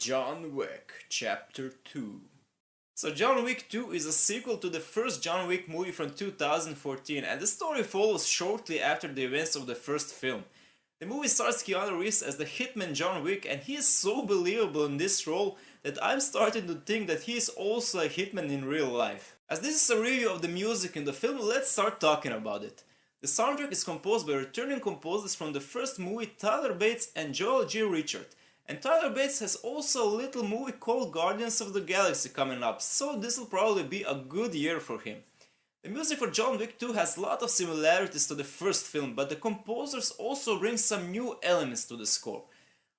John Wick Chapter 2. So John Wick 2 is a sequel to the first John Wick movie from 2014, and the story follows shortly after the events of the first film. The movie stars Keanu Reeves as the hitman John Wick, and he is so believable in this role that I'm starting to think that he is also a hitman in real life. As this is a review of the music in the film, let's start talking about it. The soundtrack is composed by returning composers from the first movie, Tyler Bates and Joel G. Richard. And Tyler Bates has also a little movie called Guardians of the Galaxy coming up, so this will probably be a good year for him. The music for John Wick 2 has a lot of similarities to the first film, but the composers also bring some new elements to the score.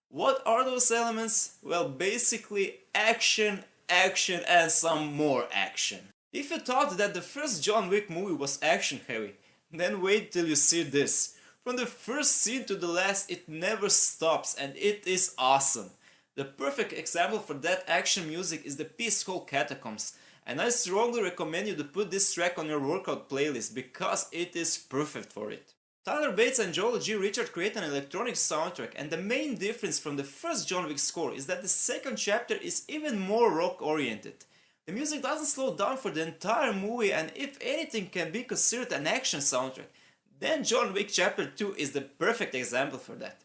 What are those elements? Well, basically action, action and some more action. If you thought that the first John Wick movie was action heavy, then wait till you see this. From the first scene to the last, it never stops and it is awesome. The perfect example for that action music is the piece called Catacombs, and I strongly recommend you to put this track on your workout playlist because it is perfect for it. Tyler Bates and Joel G. Richard create an electronic soundtrack, and the main difference from the first John Wick score is that the second chapter is even more rock oriented. The music doesn't slow down for the entire movie, and if anything can be considered an action soundtrack, then John Wick Chapter 2 is the perfect example for that.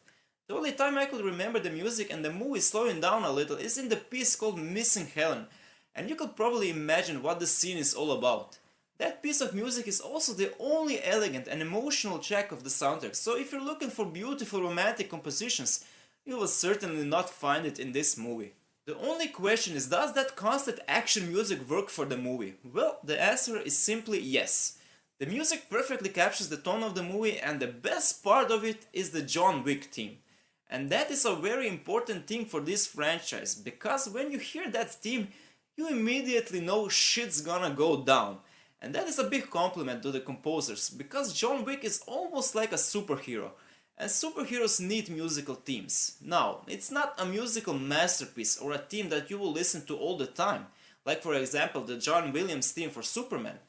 The only time I could remember the music and the movie slowing down a little is in the piece called Missing Helen, and you could probably imagine what the scene is all about. That piece of music is also the only elegant and emotional track of the soundtrack, so if you're looking for beautiful romantic compositions, you will certainly not find it in this movie. The only question is, does that constant action music work for the movie? Well, the answer is simply yes. The music perfectly captures the tone of the movie, and the best part of it is the John Wick theme. And that is a very important thing for this franchise, because when you hear that theme, you immediately know shit's gonna go down. And that is a big compliment to the composers, because John Wick is almost like a superhero, and superheroes need musical themes. Now, it's not a musical masterpiece or a theme that you will listen to all the time, like for example the John Williams theme for Superman,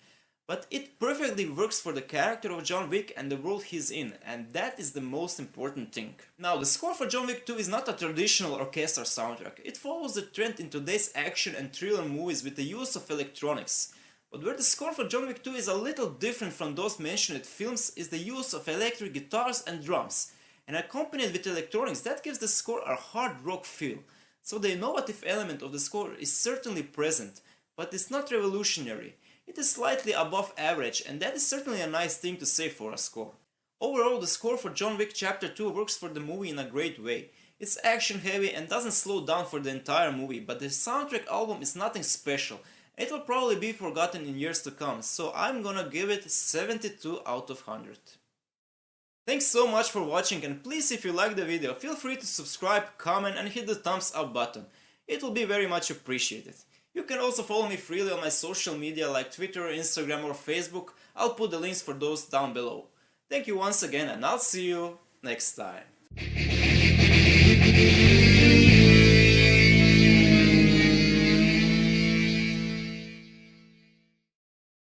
but it perfectly works for the character of John Wick and the world he's in, and that is the most important thing. Now, the score for John Wick 2 is not a traditional orchestral soundtrack. It follows the trend in today's action and thriller movies with the use of electronics. But where the score for John Wick 2 is a little different from those mentioned films is the use of electric guitars and drums, and accompanied with electronics that gives the score a hard rock feel. So the innovative element of the score is certainly present, but it's not revolutionary. It is slightly above average, and that is certainly a nice thing to say for a score. Overall, the score for John Wick Chapter 2 works for the movie in a great way. It's action heavy and doesn't slow down for the entire movie, but the soundtrack album is nothing special. It will probably be forgotten in years to come, so I'm gonna give it 72 out of 100. Thanks so much for watching, and please, if you like the video, feel free to subscribe, comment and hit the thumbs up button. It will be very much appreciated. You can also follow me freely on my social media like Twitter, Instagram or Facebook. I'll put the links for those down below. Thank you once again, and I'll see you next time.